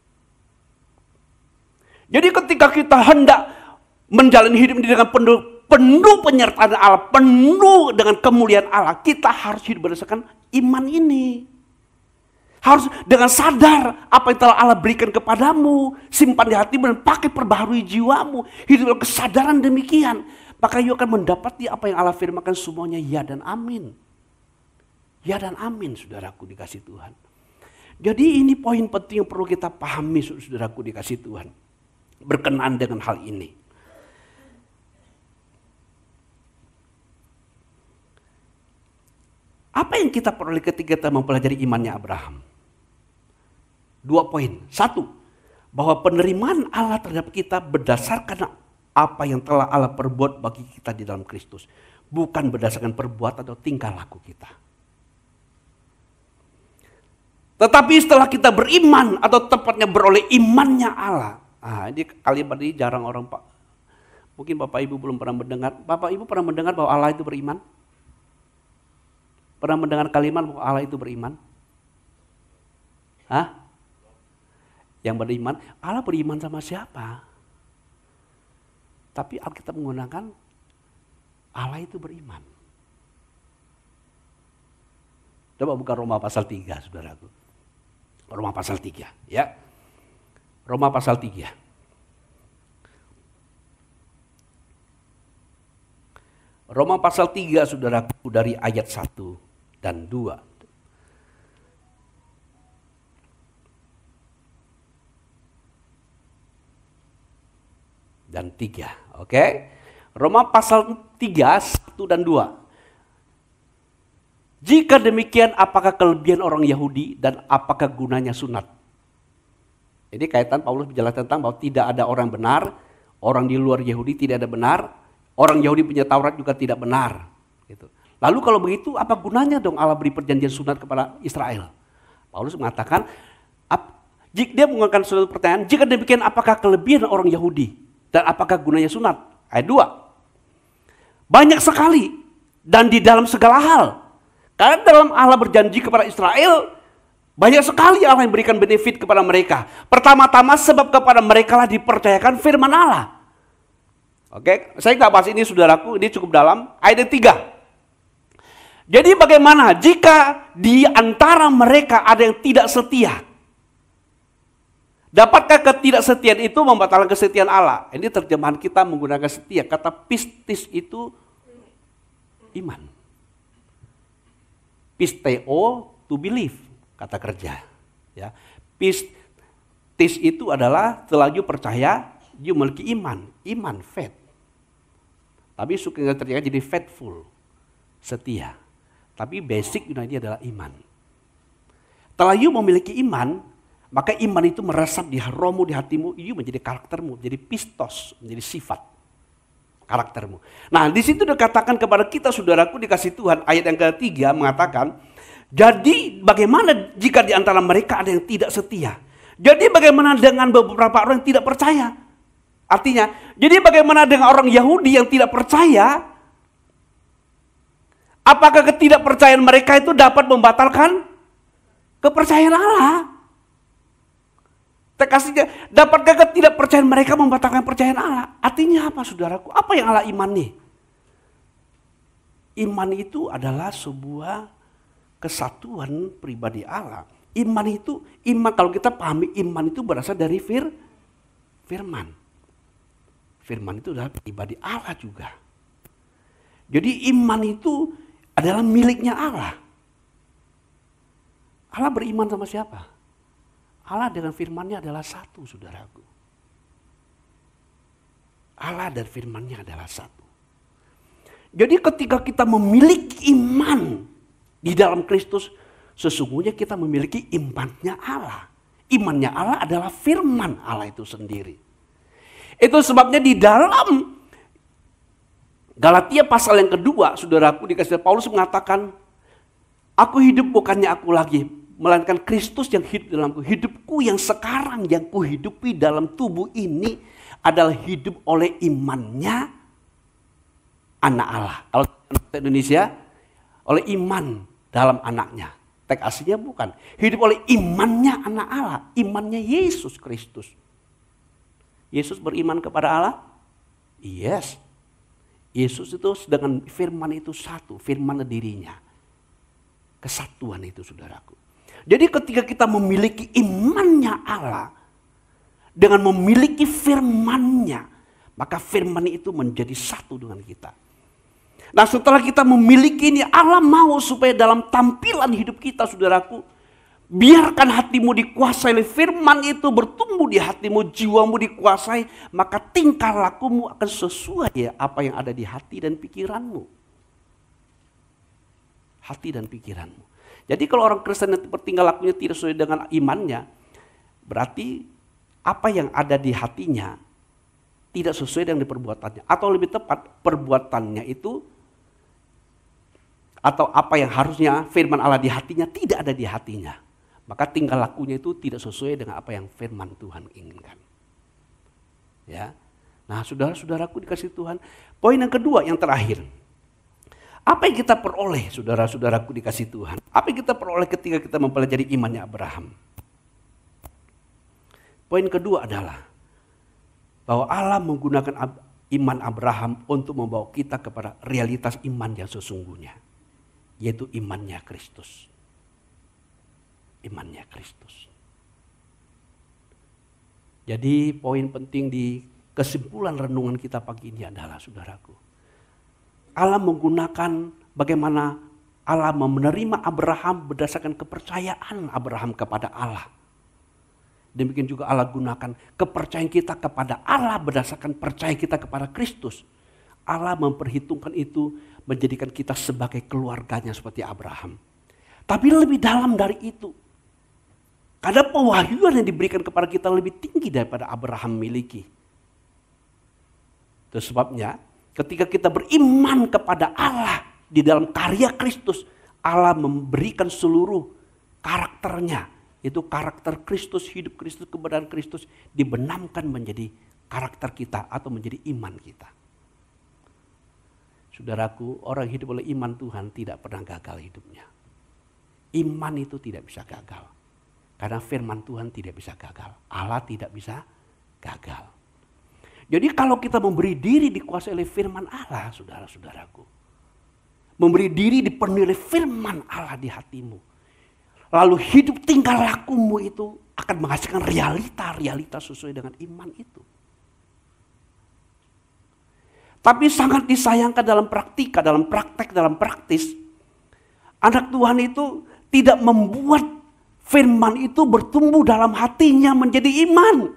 Jadi ketika kita hendak menjalani hidup ini dengan penuh penyertaan Allah, penuh dengan kemuliaan Allah, kita harus hidup berdasarkan iman ini. Harus dengan sadar apa yang telah Allah berikan kepadamu. Simpan di hatimu dan pakai perbaharui jiwamu. Hidup dalam kesadaran demikian. Maka you akan mendapati apa yang Allah firmankan semuanya ya dan amin. Ya dan amin saudaraku dikasih Tuhan. Jadi ini poin penting yang perlu kita pahami saudaraku dikasih Tuhan. Berkenaan dengan hal ini. Apa yang kita peroleh ketika kita mempelajari imannya Abraham? 2 poin. 1, bahwa penerimaan Allah terhadap kita berdasarkan apa yang telah Allah perbuat bagi kita di dalam Kristus. Bukan berdasarkan perbuatan atau tingkah laku kita. Tetapi setelah kita beriman atau tepatnya beroleh imannya Allah. Ini kalimat ini jarang orang Pak. Mungkin Bapak Ibu belum pernah mendengar. Bapak Ibu pernah mendengar bahwa Allah itu beriman? Pernah mendengar kalimat bahwa Allah itu beriman? Yang beriman, Allah beriman sama siapa? Tapi Alkitab menggunakan Allah itu beriman. Coba buka Roma pasal 3, saudaraku. Roma pasal 3, ya. Roma pasal 3. Roma pasal 3, saudaraku, dari ayat 1 dan 2. Dan 3, oke? Roma pasal 3, 1 dan 2. Jika demikian, apakah kelebihan orang Yahudi dan apakah gunanya sunat? Ini kaitan Paulus menjelaskan tentang bahwa tidak ada orang benar, orang di luar Yahudi tidak ada benar, orang Yahudi punya Taurat juga tidak benar. Gitu. Lalu kalau begitu, apa gunanya dong Allah beri perjanjian sunat kepada Israel? Paulus mengatakan, dia menggunakan suatu pertanyaan, jika demikian apakah kelebihan orang Yahudi dan apakah gunanya sunat? Ayat 2. Banyak sekali dan di dalam segala hal. Karena dalam Allah berjanji kepada Israel, banyak sekali Allah yang berikan benefit kepada mereka. Pertama-tama sebab kepada mereka lah dipercayakan firman Allah. Oke, saya nggak bahas ini saudaraku, ini cukup dalam. Ayat 3. Jadi bagaimana jika di antara mereka ada yang tidak setia? Dapatkah ketidaksetiaan itu membatalkan kesetiaan Allah? Ini terjemahan kita menggunakan setia. Kata pistis itu iman. Pisteo, to believe, kata kerja. Ya. Pistis itu adalah setelah you percaya, you memiliki iman, faith. Tapi suka terjadi jadi faithful, setia. Tapi basic ini adalah iman. Setelah you memiliki iman, maka iman itu meresap di rohmu, di hatimu, you menjadi karaktermu, menjadi pistos, menjadi sifat karaktermu. Nah, di situ dikatakan kepada kita saudaraku dikasih Tuhan, ayat yang ketiga mengatakan, jadi bagaimana jika di antara mereka ada yang tidak setia? Jadi bagaimana dengan beberapa orang yang tidak percaya? Artinya, jadi bagaimana dengan orang Yahudi yang tidak percaya? Apakah ketidakpercayaan mereka itu dapat membatalkan kepercayaan Allah? Kasihnya, dapatkah ketidakpercayaan mereka membatalkan percayaan Allah? Artinya apa saudaraku? Apa yang Allah imani? Iman itu adalah sebuah kesatuan pribadi Allah. Iman kalau kita pahami iman itu berasal dari firman. Firman itu adalah pribadi Allah juga. Jadi iman itu adalah miliknya Allah. Allah beriman sama siapa? Allah dengan firman-Nya adalah satu, saudaraku. Allah dan firman-Nya adalah satu. Jadi ketika kita memiliki iman di dalam Kristus, sesungguhnya kita memiliki imannya Allah. Imannya Allah adalah firman Allah itu sendiri. Itu sebabnya di dalam Galatia pasal yang kedua, saudaraku, dikasih Paulus mengatakan, aku hidup bukannya aku lagi, melainkan Kristus yang hidup dalamku. Hidupku yang sekarang yang kuhidupi dalam tubuh ini adalah hidup oleh imannya anak Allah. Kalau Indonesia, oleh iman dalam anaknya. Teks aslinya bukan. Hidup oleh imannya anak Allah. Imannya Yesus Kristus. Yesus beriman kepada Allah? Yes. Yesus itu dengan firman itu satu. Firman dirinya. Kesatuan itu saudaraku. Jadi ketika kita memiliki imannya Allah, dengan memiliki firman-Nya, maka firman itu menjadi satu dengan kita. Nah setelah kita memiliki ini, Allah mau supaya dalam tampilan hidup kita saudaraku, biarkan hatimu dikuasai oleh firman itu, bertumbuh di hatimu, jiwamu dikuasai, maka tingkah lakumu akan sesuai ya apa yang ada di hati dan pikiranmu. Hati dan pikiranmu. Jadi kalau orang Kristen itu bertingkah lakunya tidak sesuai dengan imannya, berarti apa yang ada di hatinya tidak sesuai dengan perbuatannya. Atau lebih tepat, perbuatannya itu, atau apa yang harusnya firman Allah di hatinya tidak ada di hatinya. Maka tingkah lakunya itu tidak sesuai dengan apa yang firman Tuhan inginkan. Ya. Nah saudara-saudaraku dikasih Tuhan. Poin yang kedua, yang terakhir. Apa yang kita peroleh, saudara-saudaraku dikasih Tuhan? Apa yang kita peroleh ketika kita mempelajari imannya Abraham? Poin kedua adalah bahwa Allah menggunakan iman Abraham untuk membawa kita kepada realitas iman yang sesungguhnya, yaitu imannya Kristus. Imannya Kristus. Jadi poin penting di kesimpulan renungan kita pagi ini adalah, saudaraku, Allah menggunakan bagaimana Allah menerima Abraham berdasarkan kepercayaan Abraham kepada Allah. Demikian juga Allah gunakan kepercayaan kita kepada Allah berdasarkan percaya kita kepada Kristus. Allah memperhitungkan itu menjadikan kita sebagai keluarganya seperti Abraham. Tapi lebih dalam dari itu. Karena pewahyuan yang diberikan kepada kita lebih tinggi daripada Abraham miliki. Itu sebabnya ketika kita beriman kepada Allah di dalam karya Kristus, Allah memberikan seluruh karakternya. Itu karakter Kristus, hidup Kristus, kebenaran Kristus dibenamkan menjadi karakter kita atau menjadi iman kita. Saudaraku, orang hidup oleh iman Tuhan tidak pernah gagal hidupnya. Iman itu tidak bisa gagal. Karena firman Tuhan tidak bisa gagal. Allah tidak bisa gagal. Jadi kalau kita memberi diri dikuasai oleh firman Allah, saudara-saudaraku. Memberi diri dipenuhi oleh firman Allah di hatimu. Lalu hidup tingkah lakumu itu akan menghasilkan realita sesuai dengan iman itu. Tapi sangat disayangkan dalam praktik, dalam praktis. Anak Tuhan itu tidak membuat firman itu bertumbuh dalam hatinya menjadi iman.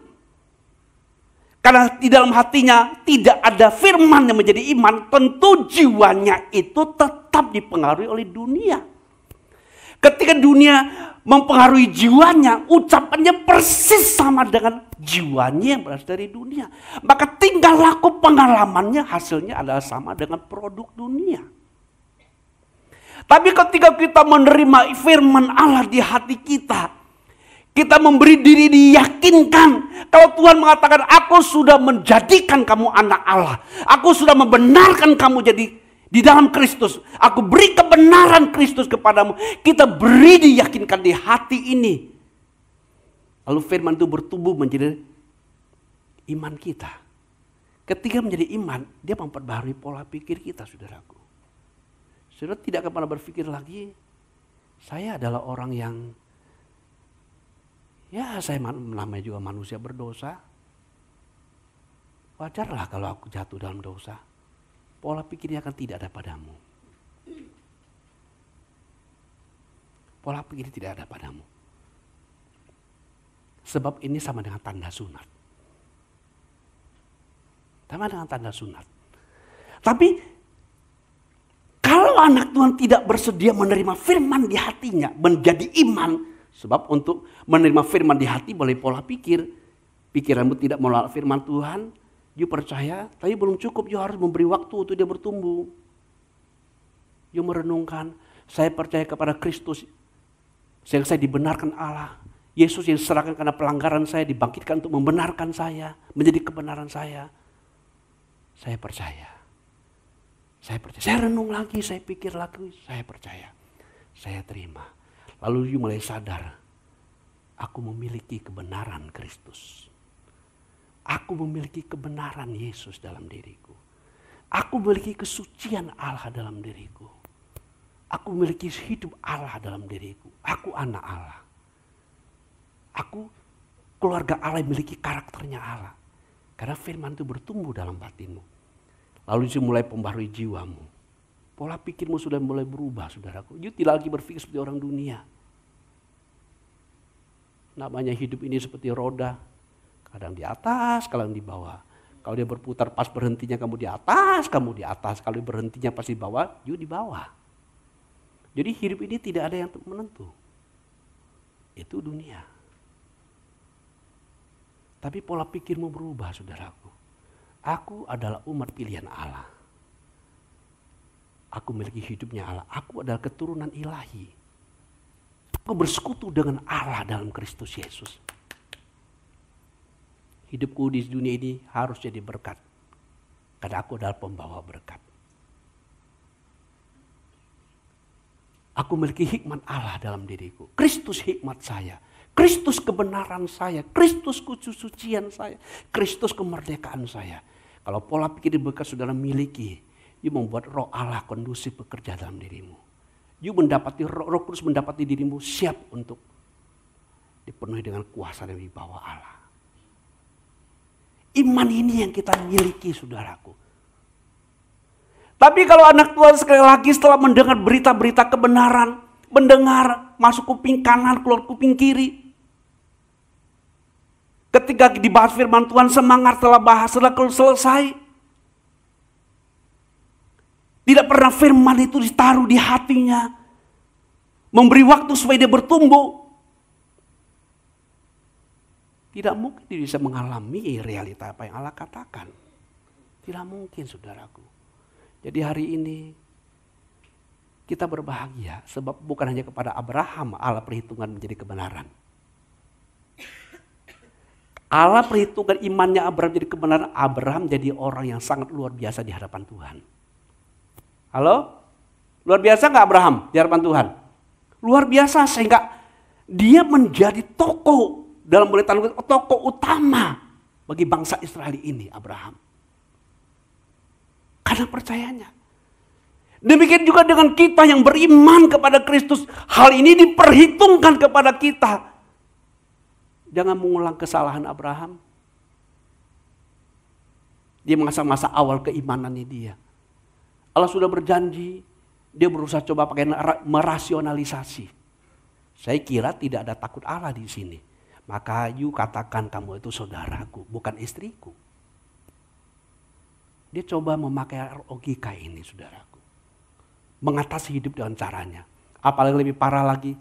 Karena di dalam hatinya tidak ada firman yang menjadi iman, tentu jiwanya itu tetap dipengaruhi oleh dunia. Ketika dunia mempengaruhi jiwanya, ucapannya persis sama dengan jiwanya yang berasal dari dunia. Maka tingkah laku pengalamannya hasilnya adalah sama dengan produk dunia. Tapi ketika kita menerima firman Allah di hati kita, kita memberi diri diyakinkan. Kalau Tuhan mengatakan, aku sudah menjadikan kamu anak Allah. Aku sudah membenarkan kamu jadi di dalam Kristus. Aku beri kebenaran Kristus kepadamu. Kita beri diyakinkan di hati ini. Lalu firman itu bertumbuh menjadi iman kita. Ketika menjadi iman, dia memperbaharui pola pikir kita, saudaraku. Saudara tidak akan pernah berpikir lagi, saya adalah orang yang, ya saya namanya juga manusia berdosa. Wajarlah kalau aku jatuh dalam dosa. Pola pikirnya akan tidak ada padamu. Pola pikir tidak ada padamu. Sebab ini sama dengan tanda sunat. Sama dengan tanda sunat. Tapi kalau anak Tuhan tidak bersedia menerima firman di hatinya, menjadi iman. Sebab untuk menerima firman di hati melalui pola pikir. Pikiranmu tidak menolak firman Tuhan. You percaya, tapi belum cukup. You harus memberi waktu untuk dia bertumbuh. You merenungkan, saya percaya kepada Kristus. Saya dibenarkan Allah. Yesus yang diserahkan karena pelanggaran saya, dibangkitkan untuk membenarkan saya. Menjadi kebenaran saya. Saya percaya. Saya renung lagi, saya pikir lagi, saya percaya. Saya terima. Lalu you mulai sadar, aku memiliki kebenaran Kristus. Aku memiliki kebenaran Yesus dalam diriku. Aku memiliki kesucian Allah dalam diriku. Aku memiliki hidup Allah dalam diriku. Aku anak Allah. Aku keluarga Allah yang memiliki karakternya Allah. Karena firman itu bertumbuh dalam batinmu. Lalu you mulai membaharui jiwamu. Pola pikirmu sudah mulai berubah, saudaraku. You tidak lagi berpikir seperti orang dunia. Namanya hidup ini seperti roda. Kadang di atas, kadang di bawah. Kalau dia berputar pas berhentinya kamu di atas, kamu di atas. Kalau berhentinya pas di bawah, you di bawah. Jadi hidup ini tidak ada yang menentu. Itu dunia. Tapi pola pikirmu berubah, saudaraku. Aku adalah umat pilihan Allah. Aku memiliki hidupnya Allah. Aku adalah keturunan ilahi. Aku bersekutu dengan Allah dalam Kristus Yesus. Hidupku di dunia ini harus jadi berkat. Karena aku adalah pembawa berkat. Aku memiliki hikmat Allah dalam diriku. Kristus hikmat saya. Kristus kebenaran saya. Kristus kesucian saya. Kristus kemerdekaan saya. Kalau pola pikir berkat saudara miliki, you membuat roh Allah kondusif bekerja dalam dirimu. You mendapati roh kudus mendapati dirimu siap untuk dipenuhi dengan kuasa dan wibawa Allah. Iman ini yang kita miliki, saudaraku. Tapi kalau anak Tuhan sekali lagi setelah mendengar berita-berita kebenaran, mendengar masuk kuping kanan, keluar kuping kiri. Ketika dibahas firman Tuhan, semangat telah bahas, setelah selesai. Tidak pernah firman itu ditaruh di hatinya. Memberi waktu supaya dia bertumbuh. Tidak mungkin dia bisa mengalami realita apa yang Allah katakan. Tidak mungkin, saudaraku. Jadi hari ini kita berbahagia sebab bukan hanya kepada Abraham Allah perhitungan menjadi kebenaran. Allah perhitungkan imannya Abraham jadi kebenaran. Abraham jadi orang yang sangat luar biasa di hadapan Tuhan. Halo? Luar biasa nggak Abraham di hadapan Tuhan? Luar biasa sehingga dia menjadi tokoh dalam boleh tanda tokoh utama bagi bangsa Israel ini, Abraham. Karena percayanya. Demikian juga dengan kita yang beriman kepada Kristus. Hal ini diperhitungkan kepada kita. Jangan mengulang kesalahan Abraham. Di masa-masa awal keimanannya dia. Allah sudah berjanji, dia berusaha coba pakai merasionalisasi. Saya kira tidak ada takut Allah di sini. Maka you katakan kamu itu saudaraku, bukan istriku. Dia coba memakai logika ini, saudaraku. Mengatasi hidup dengan caranya. Apalagi lebih parah lagi,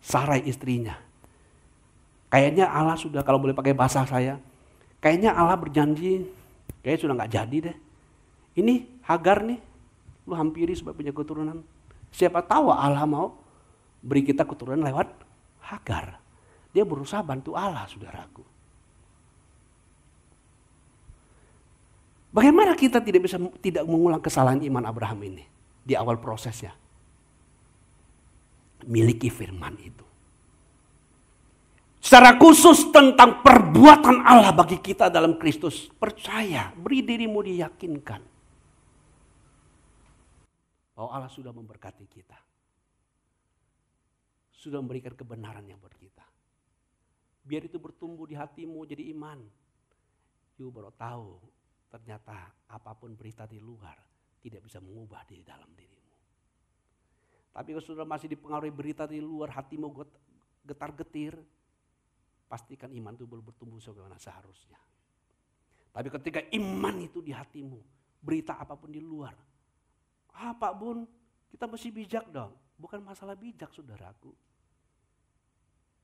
Sarai istrinya. Kayaknya Allah sudah, kalau boleh pakai bahasa saya, kayaknya Allah berjanji, kayaknya sudah gak jadi deh. Ini Hagar nih, lu hampiri supaya punya keturunan. Siapa tahu Allah mau beri kita keturunan lewat Hagar. Dia berusaha bantu Allah, saudaraku. Bagaimana kita tidak mengulang kesalahan iman Abraham ini di awal prosesnya? Miliki firman itu. Secara khusus tentang perbuatan Allah bagi kita dalam Kristus. Percaya, beri dirimu diyakinkan. Bahwa Allah sudah memberkati kita. Sudah memberikan kebenaran yang buat kita. Biar itu bertumbuh di hatimu jadi iman. You baru tahu ternyata apapun berita di luar tidak bisa mengubah di dalam dirimu. Tapi kalau sudah masih dipengaruhi berita di luar, hatimu getar-getir, pastikan iman itu belum bertumbuh sebagaimana seharusnya. Tapi ketika iman itu di hatimu, berita apapun di luar, Pak Bun, kita mesti bijak dong. Bukan masalah bijak, saudaraku.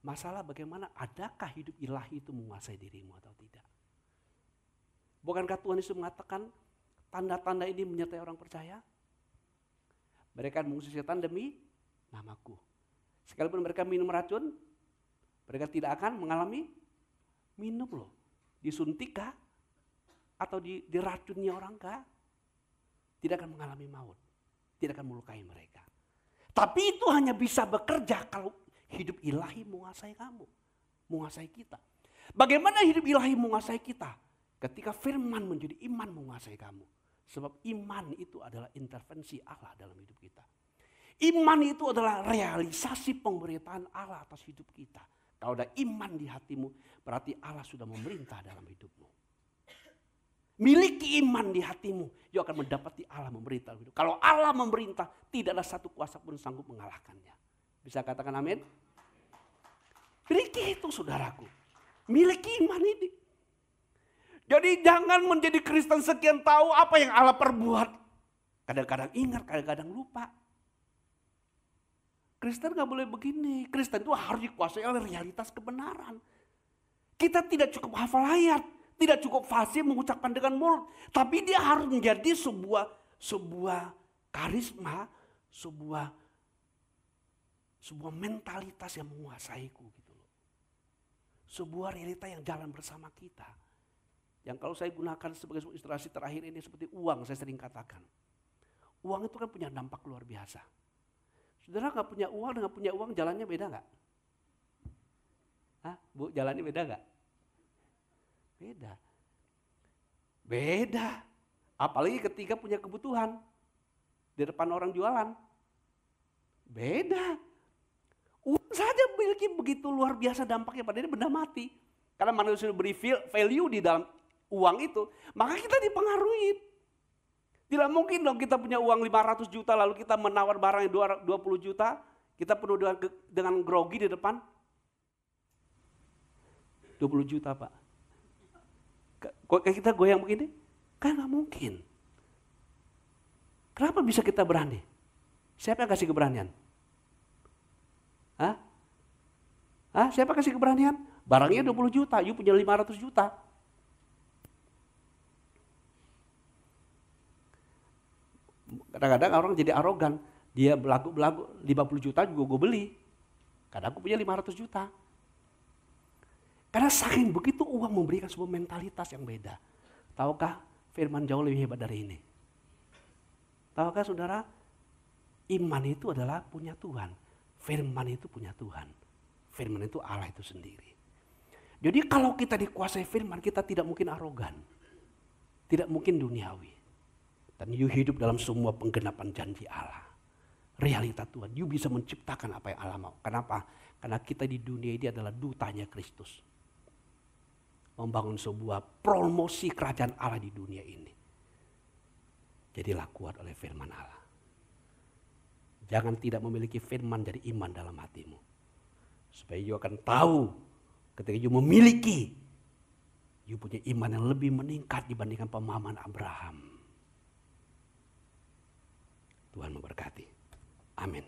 Masalah bagaimana adakah hidup ilahi itu menguasai dirimu atau tidak. Bukankah Tuhan Yesus mengatakan tanda-tanda ini menyertai orang percaya? Mereka mengusir setan demi namaku. Sekalipun mereka minum racun, mereka tidak akan mengalami minum loh. Disuntik kah? Atau diracunnya orang kah? Tidak akan mengalami maut. Tidak akan melukai mereka. Tapi itu hanya bisa bekerja kalau hidup ilahi menguasai kamu. Menguasai kita. Bagaimana hidup ilahi menguasai kita? Ketika firman menjadi iman menguasai kamu. Sebab iman itu adalah intervensi Allah dalam hidup kita. Iman itu adalah realisasi pemberitaan Allah atas hidup kita. Kalau ada iman di hatimu, berarti Allah sudah memerintah dalam hidupmu. Miliki iman di hatimu, you akan mendapati Allah memerintah. Kalau Allah memerintah, tidak ada satu kuasa pun sanggup mengalahkannya. Bisa katakan amin? Miliki itu, saudaraku. Miliki iman ini. Jadi jangan menjadi Kristen sekian tahu apa yang Allah perbuat. Kadang-kadang ingat, kadang-kadang lupa. Kristen gak boleh begini. Kristen itu harus dikuasai oleh realitas kebenaran. Kita tidak cukup hafal ayat. Tidak cukup fasih mengucapkan dengan mulut. Tapi dia harus menjadi sebuah karisma. Sebuah mentalitas yang menguasaiku. Gitu loh. Sebuah realita yang jalan bersama kita. Yang kalau saya gunakan sebagai ilustrasi terakhir ini seperti uang, saya sering katakan. Uang itu kan punya dampak luar biasa. Saudara gak punya uang dengan punya uang jalannya beda gak? Hah, Bu, jalannya beda gak? Beda. Beda. Apalagi ketika punya kebutuhan. Di depan orang jualan. Beda. Uang saja memiliki begitu luar biasa dampaknya pada benda mati. Karena manusia beri value di dalam uang itu, maka kita dipengaruhi. Tidak mungkin dong kita punya uang 500 juta lalu kita menawar barang yang 20 juta, kita penuh dengan grogi di depan. 20 juta Pak. Kok kita goyang begini? Kan gak mungkin. Kenapa bisa kita berani? Siapa yang kasih keberanian? Hah? Siapa kasih keberanian? Barangnya 20 juta, you punya 500 juta. Kadang-kadang orang jadi arogan. Dia belagu 50 juta juga gue beli. Kadang aku punya 500 juta. Karena saking begitu uang memberikan sebuah mentalitas yang beda. Tahukah firman jauh lebih hebat dari ini? Tahukah saudara? Iman itu adalah punya Tuhan. Firman itu punya Tuhan. Firman itu Allah itu sendiri. Jadi kalau kita dikuasai firman, kita tidak mungkin arogan. Tidak mungkin duniawi. Dan you hidup dalam semua penggenapan janji Allah. Realita Tuhan, you bisa menciptakan apa yang Allah mau. Kenapa? Karena kita di dunia ini adalah dutanya Kristus. Membangun sebuah promosi kerajaan Allah di dunia ini. Jadilah kuat oleh firman Allah. Jangan tidak memiliki firman dari iman dalam hatimu. Supaya you akan tahu ketika you memiliki, you punya iman yang lebih meningkat dibandingkan pemahaman Abraham. Tuhan memberkati. Amin.